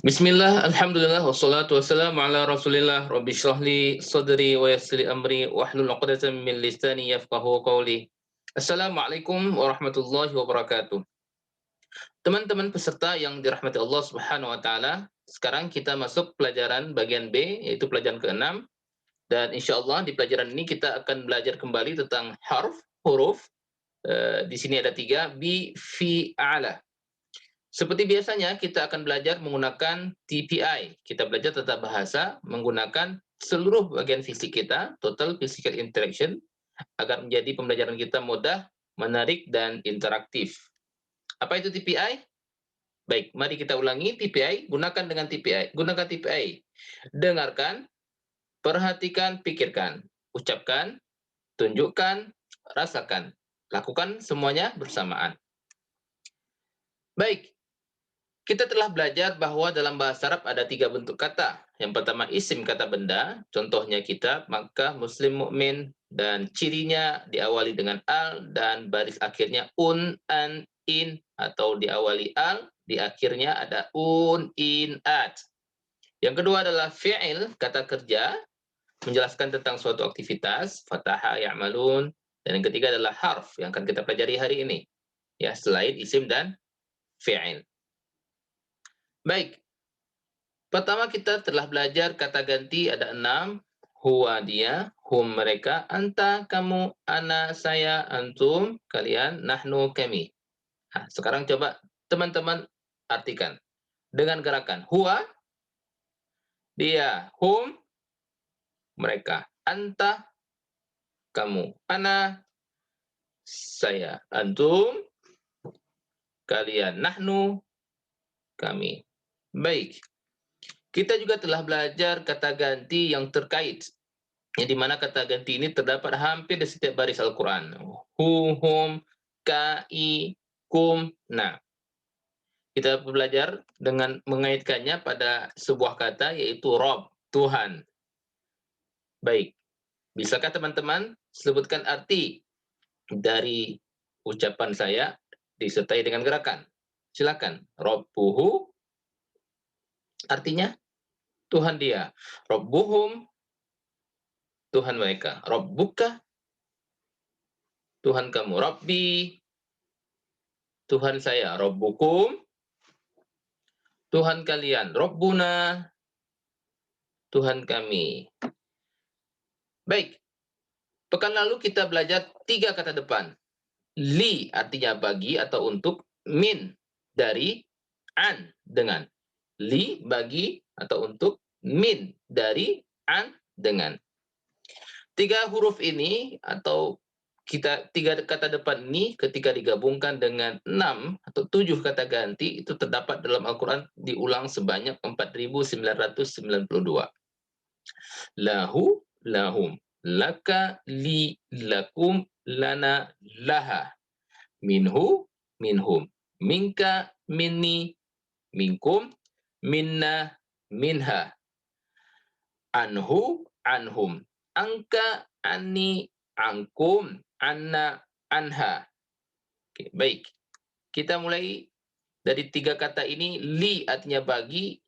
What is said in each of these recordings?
Bismillah, alhamdulillah, wassalatu wassalamu ala rasulillah, rabbi shrah li sadri wa yassir li amri, wahlul 'uqdatam min lisani yafqahu qawli. Assalamualaikum warahmatullahi wabarakatuh. Teman-teman peserta yang dirahmati Allah Subhanahu wa taala, sekarang kita masuk pelajaran bagian B, yaitu pelajaran ke-6, dan insyaallah di pelajaran ini kita akan belajar kembali tentang huruf. Di sini ada 3, bi, fi, a'la. Seperti biasanya, kita akan belajar menggunakan TPI. Kita belajar tata bahasa menggunakan seluruh bagian fisik kita, total physical interaction, agar menjadi pembelajaran kita mudah, menarik, dan interaktif. Apa itu TPI? Baik, mari kita ulangi TPI. Gunakan dengan TPI. Gunakan TPI. Dengarkan, perhatikan, pikirkan. Ucapkan, tunjukkan, rasakan. Lakukan semuanya bersamaan. Baik, kita telah belajar bahwa dalam bahasa Arab ada 3 bentuk kata. Yang pertama isim, kata benda, contohnya kitab, Makkah, Muslim, mukmin, dan cirinya diawali dengan al dan baris akhirnya un, an, in, atau diawali al, di akhirnya ada un, in, at. Yang kedua adalah fi'il, kata kerja, menjelaskan tentang suatu aktivitas, fataha, ya'malun, dan yang ketiga adalah harf yang akan kita pelajari hari ini. Ya, selain isim dan fi'il. Baik, pertama kita telah belajar kata ganti ada 6, huwa dia, hum mereka, anta kamu, ana saya, antum kalian, nahnu kami. Nah, sekarang coba teman-teman artikan dengan gerakan. Huwa dia, hum mereka, anta kamu, ana saya, antum kalian, nahnu kami. Baik. Kita juga telah belajar kata ganti yang terkait, yang dimana kata ganti ini terdapat hampir di setiap baris Al-Quran. Hu, hum, ka, i, kum. Nah, kita belajar dengan mengaitkannya pada sebuah kata, yaitu Rob, Tuhan. Baik, bisakah teman-teman sebutkan arti dari ucapan saya disertai dengan gerakan? Silakan. Robbuhu, artinya Tuhan dia. Robbuhum, Tuhan mereka. Robbuka, Tuhan kamu. Robbi, Tuhan saya. Robbukum, Tuhan kalian. Robbuna, Tuhan kami. Baik, pekan lalu kita belajar 3 kata depan. Li artinya bagi atau untuk, min dari, an dengan. Li bagi atau untuk, min dari, an dengan. 3 huruf ini atau 3 kata depan ini ketika digabungkan dengan 6 atau 7 kata ganti itu terdapat dalam Al-Quran diulang sebanyak 4.992. Lahu, lahum, laka, li, lakum, lana, laha, minhu, minhum, minka, minni, minkum, minna, minha, anhu, anhum, angka, anni, angkum, anna, anha. Oke, baik. Kita mulai dari 3 kata ini. Li artinya bagi,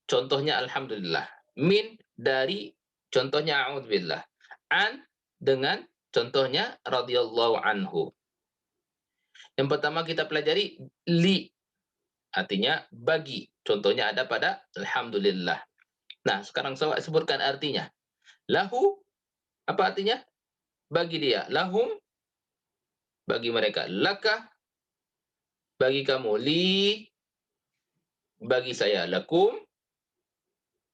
contohnya alhamdulillah. Min dari, contohnya a'udzubillah. An dengan, contohnya radhiyallahu anhu. Yang pertama kita pelajari li, artinya bagi. Contohnya ada pada alhamdulillah. Nah, sekarang saya sebutkan artinya. Lahu, apa artinya? Bagi dia. Lahum, bagi mereka. Laka, bagi kamu. Li, bagi saya. Lakum,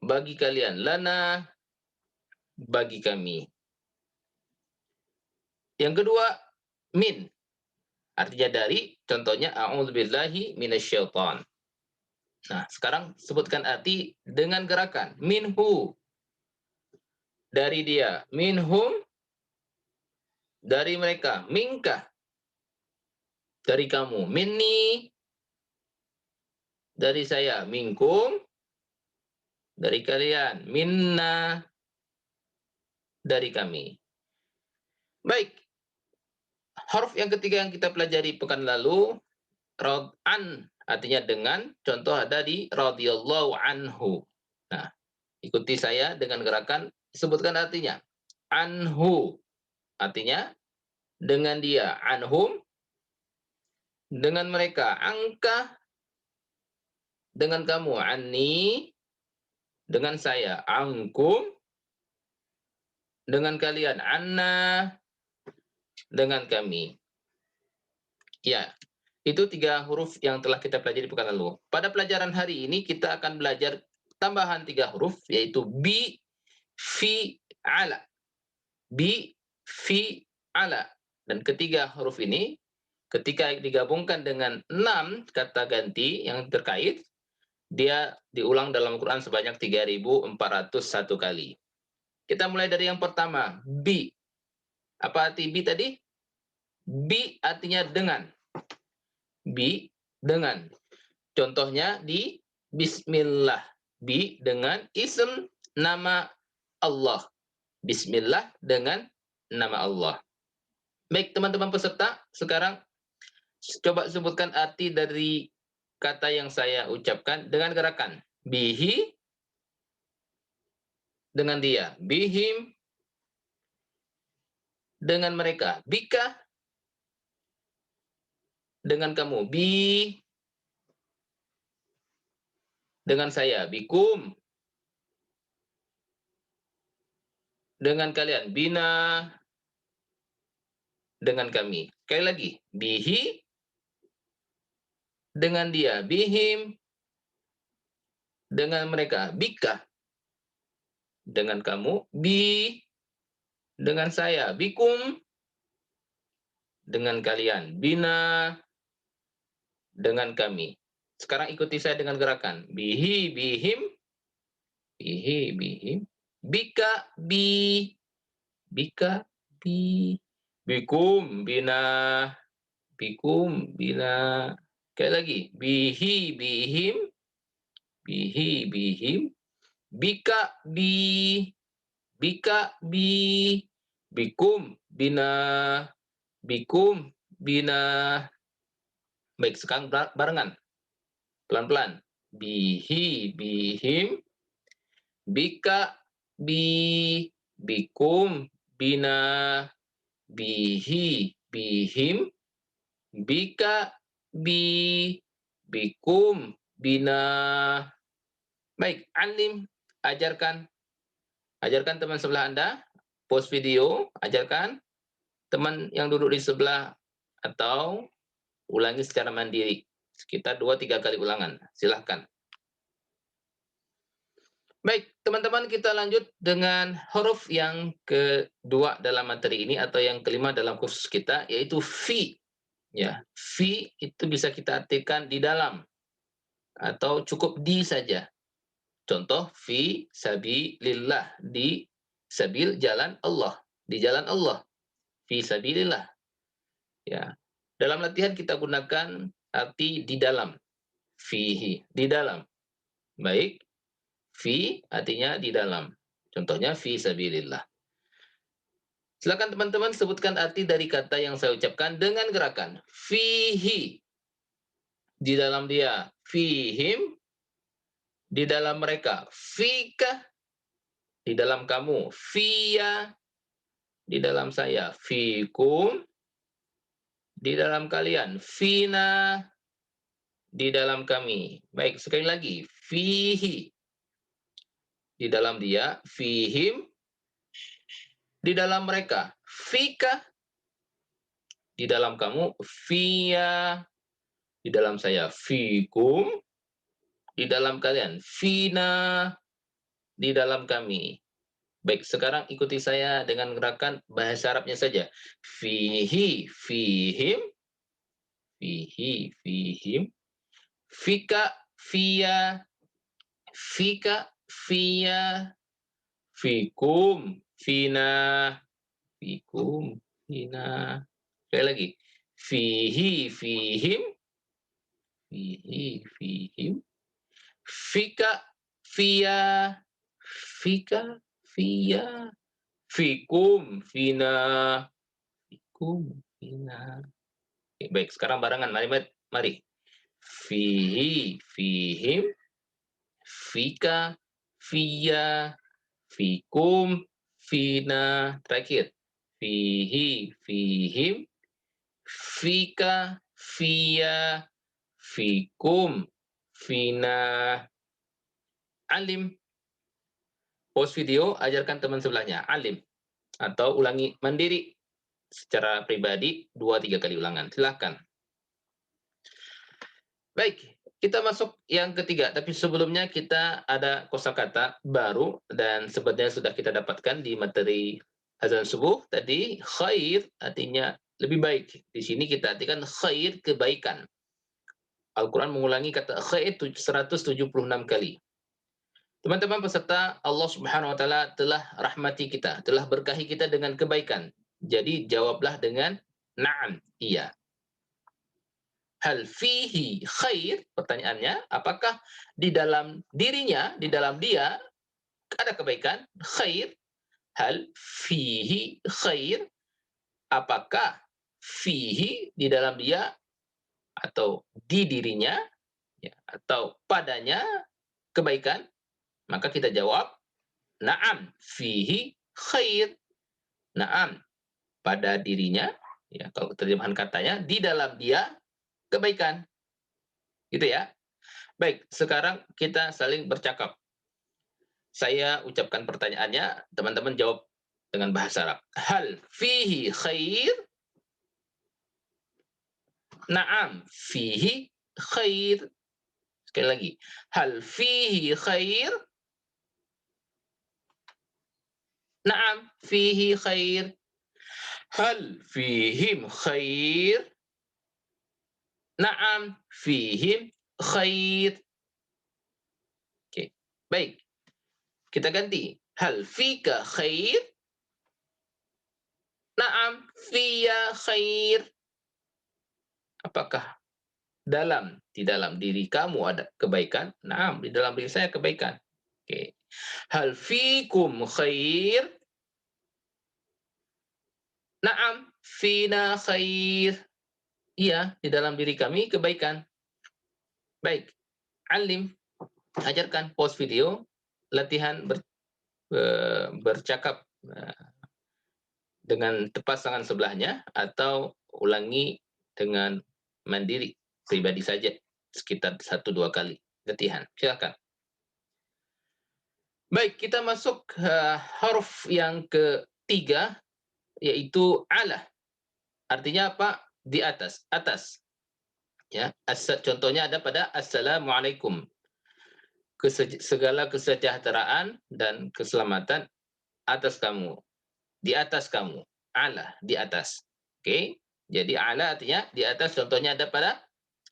bagi kalian. Lana, bagi kami. Yang kedua, min. Artinya dari, contohnya a'udzubillahi minasyaiton. Nah, sekarang sebutkan arti dengan gerakan. Minhu, dari dia. Minhum, dari mereka. Minka, dari kamu. Minni, dari saya. Minkum, dari kalian. Minna, dari kami. Baik, huruf yang ketiga yang kita pelajari pekan lalu, an artinya dengan, contoh ada di radhiyallahu anhu. Nah, ikuti saya dengan gerakan, sebutkan artinya. Anhu, artinya dengan dia. Anhum, dengan mereka. Angka, dengan kamu. Anni, dengan saya. Angkum, dengan kalian. Anna, dengan kami. Ya, itu 3 huruf yang telah kita pelajari pekan lalu. Pada pelajaran hari ini kita akan belajar tambahan 3 huruf, yaitu bi, fi, ala. Bi, fi, ala. Dan ketiga huruf ini, ketika digabungkan dengan 6 kata ganti yang terkait, dia diulang dalam Al-Quran sebanyak 3.401 kali. Kita mulai dari yang pertama, bi. Apa arti bi tadi? Bi artinya dengan. Bi, dengan. Contohnya di Bismillah. Bi dengan ism nama Allah. Bismillah dengan nama Allah. Baik, teman-teman peserta, sekarang coba sebutkan arti dari kata yang saya ucapkan dengan gerakan. Bihi, dengan dia. Bihim, dengan mereka. Bika, dengan kamu. Bi, dengan saya. Bikum, dengan kalian. Bina, dengan kami. Sekali lagi. Bihi, dengan dia. Bihim, dengan mereka. Bika, dengan kamu. Bi, dengan saya. Bikum, dengan kalian. Bina, dengan kami. Sekarang ikuti saya dengan gerakan. Bihi, bihim, bihi, bihim. Bika, bi, bika, bi. Bikum, bina, bikum, bina. Sekali lagi. Bihi, bihim, bihi, bihim. Bika, bi, bika, bi. Bikum, bina, bikum, bina. Baik, sekarang barengan. Pelan-pelan. Bihi, bihim, bika, bi, bikum, bina, bihi, bihim, bika, bi, bikum, bina. Baik, alim, ajarkan. Ajarkan teman sebelah Anda, pause video, ajarkan teman yang duduk di sebelah, atau ulangi secara mandiri. Sekitar 2-3 kali ulangan. Silahkan. Baik, teman-teman, kita lanjut dengan huruf yang kedua dalam materi ini, atau yang kelima dalam kursus kita, yaitu fi. Ya, fi itu bisa kita artikan di dalam, atau cukup di saja. Contoh, fi sabilillah, di sabil jalan Allah, di jalan Allah. Fi sabilillah. Ya. Dalam latihan kita gunakan arti di dalam. Fihi, di dalam. Baik. Fi artinya di dalam. Contohnya fi sabilillah. Silakan teman-teman sebutkan arti dari kata yang saya ucapkan dengan gerakan. Fihi, di dalam dia. Fihim, di dalam mereka. Fika, di dalam kamu. Fiya, di dalam saya. Fikum, di dalam kalian. Fina, di dalam kami. Baik, sekali lagi. Fihi, di dalam dia. Fihim, di dalam mereka. Fika, di dalam kamu. Fiya, di dalam saya. Fikum, di dalam kalian. Fina, di dalam kami. Baik, sekarang ikuti saya dengan gerakan bahasa Arabnya saja. Fihi, fihim, fihi, fihim. Fika, fiya, fika, fiya. Fikum, fina, fikum, fina. Sekali lagi. Fihi, fihim, fihi, fihim. Fika, fiya, fika, fiya. Fikum, fina, fikum, fina. Oke, baik, sekarang barengan. Mari, mari. fihi, fihim, fika, fiya, fikum, fina. Terakhir. Fihi, fihim, fika, fiya, fikum, fina. Alim. Pause video, ajarkan teman sebelahnya. Alim. Atau ulangi mandiri secara pribadi 2-3 kali ulangan. Silahkan. Baik, kita masuk yang ketiga, tapi sebelumnya kita ada kosakata baru dan sebenarnya sudah kita dapatkan di materi azan subuh tadi. Khair artinya lebih baik. Di sini kita artikan khair, kebaikan. Al-Quran mengulangi kata khair 176 kali. Teman-teman peserta, Allah Subhanahu wa taala telah rahmati kita, telah berkahi kita dengan kebaikan. Jadi jawablah dengan na'am, iya. Hal fihi khair? Pertanyaannya, apakah di dalam dirinya, di dalam dia ada kebaikan? Khair. Hal fihi khair? Apakah fihi di dalam dia atau di dirinya ya, atau padanya kebaikan? Maka kita jawab na'am fihi khair. Na'am, pada dirinya ya, kalau terjemahan katanya di dalam dia kebaikan. Gitu ya. Baik, sekarang kita saling bercakap. Saya ucapkan pertanyaannya, teman-teman jawab dengan bahasa Arab. Hal fihi khair? Na'am fihi khair. Sekali lagi. Hal fihi khair? Na'am fihi khair. Hal fihim khair? Na'am fihim khair. Oke, baik. Kita ganti. Hal fika khair? Na'am fiya khair. Apakah di dalam diri kamu ada kebaikan? Naam, di dalam diri saya kebaikan. Oke. Hal fikum khair? Naam, fina khair. Iya, di dalam diri kami kebaikan. Baik. Alim, ajarkan pause video, latihan bercakap dengan tepas tangan sebelahnya atau ulangi dengan mandiri pribadi saja sekitar 1-2 kali latihan. Silakan. Baik, kita masuk huruf yang ketiga yaitu ala. Artinya apa? Di atas, atas. Ya, contohnya ada pada assalamualaikum. Segala kesejahteraan dan keselamatan atas kamu, di atas kamu. Ala, di atas. Oke. Jadi ala artinya di atas, contohnya ada pada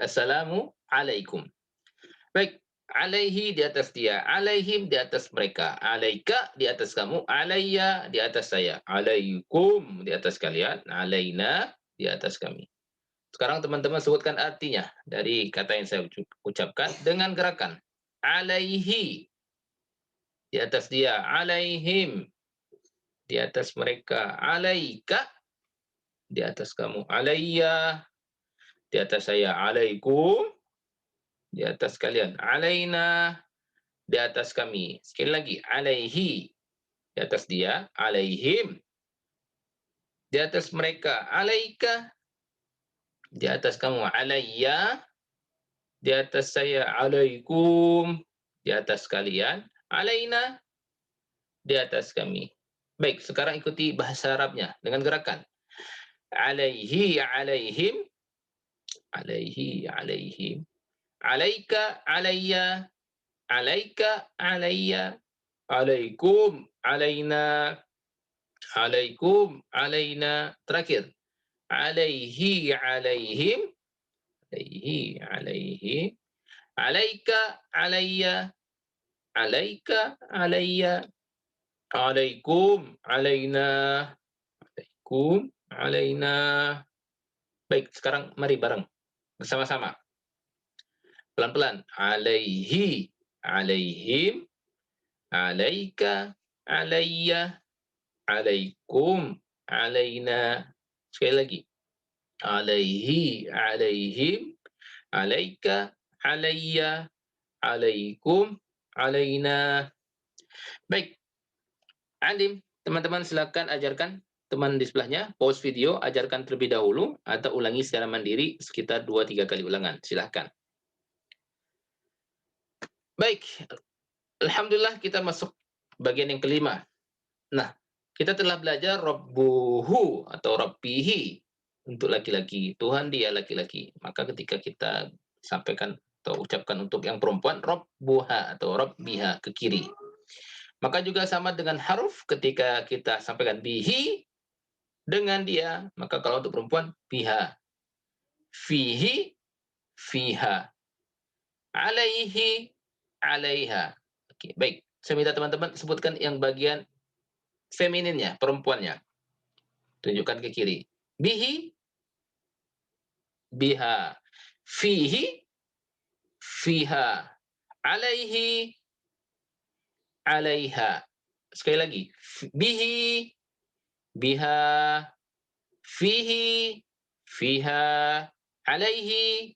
assalamualaikum. Baik, alaihi di atas dia, alaihim di atas mereka, alaika di atas kamu, alayya di atas saya, alaikum di atas kalian, alaina di atas kami. Sekarang teman-teman sebutkan artinya dari kata yang saya ucapkan dengan gerakan. Alaihi di atas dia, alaihim di atas mereka, alaika di atas kamu, alayya di atas saya, alaikum di atas kalian, alaina di atas kami. Sekali lagi, alaihi di atas dia, alaihim di atas mereka, alaika di atas kamu, alayya di atas saya, alaikum di atas kalian, alaina di atas kami. Baik, sekarang ikuti bahasa Arabnya dengan gerakan. Alaihi, alaihim, alaihi, alaihim, alaika, alayya, alaika, alayya, alaikum, alaina, alaikum, alaina. Terakhir. Alaihi, alaihim, alaihi, alaihim, alaika, alayya, alaika, alayya, alaikum, alaina, alaikum, alaina. Baik, sekarang mari bareng bersama-sama. Pelan-pelan. Alaihi, alaihim, alaika, alayya, alaikum, alaina. Sekali lagi. Alaihi, alaihim, alaika, alayya, alaikum, alaina. Baik, Alim, teman-teman silakan ajarkan teman di sebelahnya, pause video, ajarkan terlebih dahulu, atau ulangi secara mandiri sekitar 2-3 kali ulangan. Silahkan. Baik, alhamdulillah kita masuk bagian yang kelima. Nah, kita telah belajar Rabbuhu atau Rabbihi untuk laki-laki. Tuhan dia laki-laki. Maka ketika kita sampaikan atau ucapkan untuk yang perempuan, Rabbuha atau Rabbiha ke kiri. Maka juga sama dengan haruf ketika kita sampaikan bihi dengan dia. Maka kalau untuk perempuan, biha. Fihi, fiha. Alaihi, alaiha. Oke, baik. Saya minta teman-teman sebutkan yang bagian femininnya, perempuannya. Tunjukkan ke kiri. Bihi, biha. Fihi, fiha. Alaihi, alaiha. Sekali lagi. Bihi, biha. Fihi, fiha. Alaihi,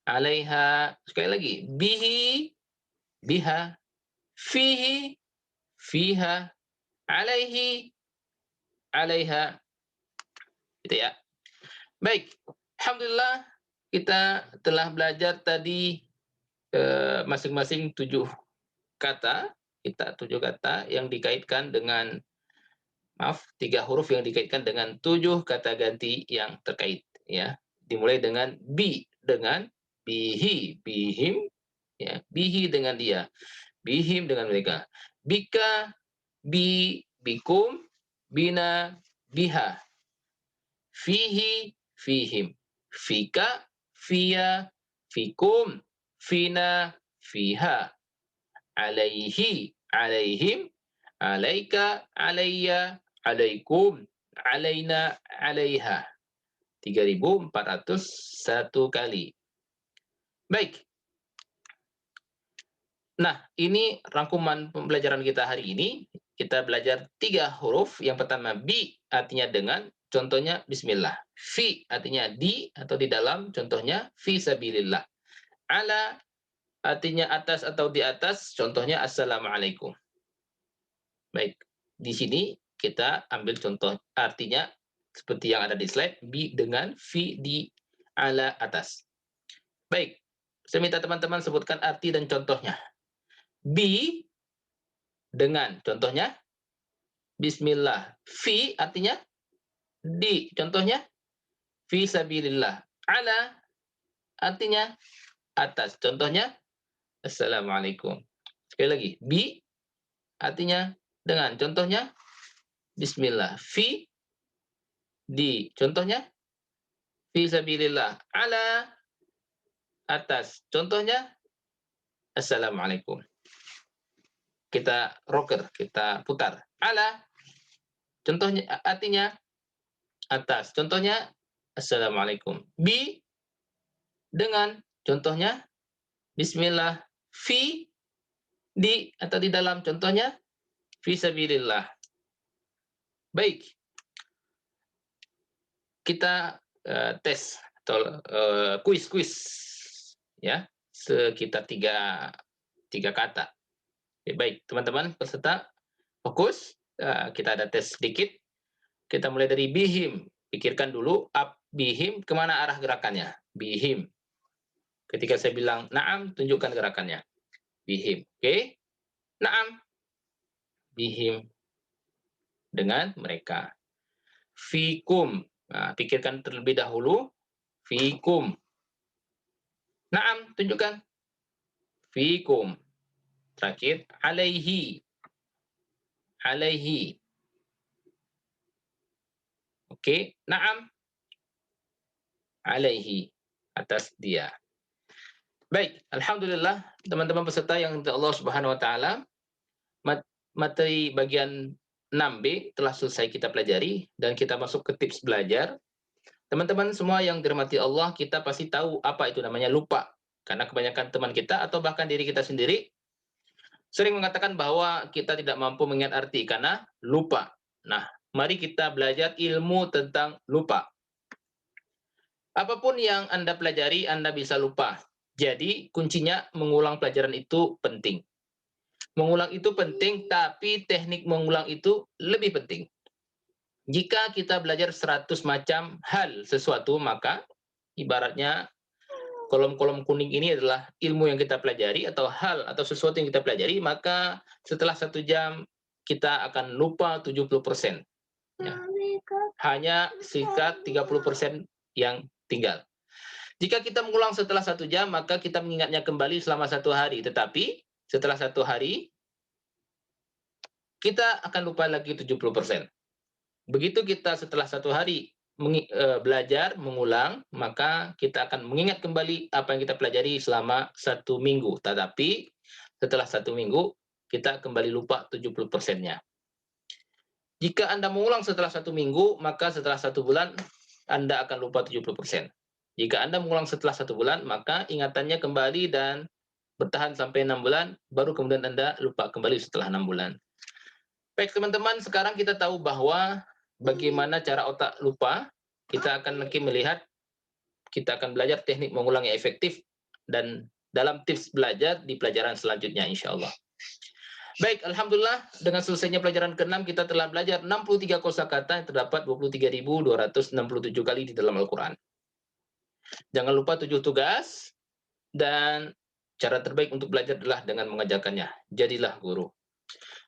alaiha. Sekali lagi. Bihi, biha. Fihi, fiha. Alaihi, alaiha. Gitu ya. Baik. Alhamdulillah kita telah belajar tadi masing-masing 7 kata, kita 7 kata yang dikaitkan dengan 3 huruf yang dikaitkan dengan 7 kata ganti yang terkait ya. Dimulai dengan bi, dengan bihi, bihim ya, bihi dengan dia, bihim dengan mereka. Bika, bi, bikum, bina, biha. Fihi, fihim. Fika, fiya, fikum, fina, fiha. Alaihi, alaihim, alaika, alayya, alaikum, alaina, alaiha. 3.401 kali. Baik. Nah, ini rangkuman pembelajaran kita hari ini. Kita belajar 3 huruf. Yang pertama bi, artinya dengan, contohnya bismillah. Fi, artinya di atau di dalam, contohnya fi sabilillah. Ala, artinya atas atau di atas, contohnya assalamualaikum. Baik, di sini kita ambil contoh artinya seperti yang ada di slide, bi dengan, fi di, ala atas. Baik, saya minta teman-teman sebutkan arti dan contohnya. Bi dengan, contohnya bismillah. Fi artinya di, contohnya fi sabilillah. Ala artinya atas, contohnya assalamualaikum. Sekali lagi, bi artinya dengan, contohnya bismillah. Fi di, contohnya fi sabilillah. Ala atas, contohnya assalamualaikum. Kita rocker, kita putar. Ala contohnya artinya atas, contohnya assalamualaikum. Bi dengan, contohnya bismillah. Fi di atau di dalam, contohnya fi sabilillah. Baik, kita tes atau kuis ya, sekitar tiga kata. Ya, baik, teman-teman peserta fokus. Kita ada tes sedikit. Kita mulai dari bihim. Pikirkan dulu, bihim kemana arah gerakannya? Bihim. Ketika saya bilang naam, tunjukkan gerakannya. Bihim. Oke? Naam. Bihim. Dengan mereka. Fikum. Nah, pikirkan terlebih dahulu. Fikum. Naam, tunjukkan. Fikum. Terakhir, alaihi. Alaihi. Oke, naam. Alaihi. Atas dia. Baik, alhamdulillah teman-teman peserta yang Allah Subhanahu wa taala, materi bagian 6B telah selesai kita pelajari dan kita masuk ke tips belajar. Teman-teman semua yang dirahmati Allah, kita pasti tahu apa itu namanya lupa. Karena kebanyakan teman kita atau bahkan diri kita sendiri sering mengatakan bahwa kita tidak mampu mengingat arti karena lupa. Nah, mari kita belajar ilmu tentang lupa. Apapun yang Anda pelajari, Anda bisa lupa. Jadi, kuncinya mengulang pelajaran itu penting. Mengulang itu penting, tapi teknik mengulang itu lebih penting. Jika kita belajar 100 macam hal sesuatu, maka ibaratnya kolom-kolom kuning ini adalah ilmu yang kita pelajari atau hal atau sesuatu yang kita pelajari, maka setelah 1 jam kita akan lupa 70%. Ya. Hanya sisa 30% yang tinggal. Jika kita mengulang setelah 1 jam, maka kita mengingatnya kembali selama 1 hari. Tetapi setelah 1 hari, kita akan lupa lagi 70%. Begitu kita setelah 1 hari belajar, mengulang, maka kita akan mengingat kembali apa yang kita pelajari selama 1 minggu. Tetapi setelah 1 minggu, kita kembali lupa 70%-nya. Jika Anda mengulang setelah 1 minggu, maka setelah 1 bulan, Anda akan lupa 70%. Jika Anda mengulang setelah 1 bulan, maka ingatannya kembali dan bertahan sampai 6 bulan, baru kemudian Anda lupa kembali setelah 6 bulan. Baik teman-teman, sekarang kita tahu bahwa bagaimana cara otak lupa. Kita akan nanti melihat, kita akan belajar teknik mengulang yang efektif dan dalam tips belajar di pelajaran selanjutnya insya Allah. Baik, alhamdulillah dengan selesainya pelajaran ke-6 kita telah belajar 63 kosakata yang terdapat 23.267 kali di dalam Al-Qur'an. Jangan lupa 7 tugas dan cara terbaik untuk belajar adalah dengan mengajarkannya. Jadilah guru.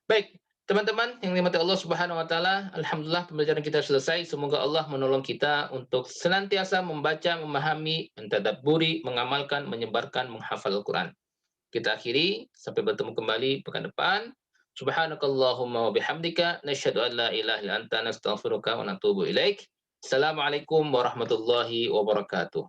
Baik, teman-teman yang dimati Allah Subhanahu wa taala, alhamdulillah pembelajaran kita selesai. Semoga Allah menolong kita untuk senantiasa membaca, memahami, mentadabburi, mengamalkan, menyebarkan, menghafal Al-Qur'an. Kita akhiri, sampai bertemu kembali pekan depan. Subhanakallahumma wa bihamdika nasyhadu an la ilaha illa anta nastaghfiruka wa natubu ilaik. Assalamualaikum warahmatullahi wabarakatuh.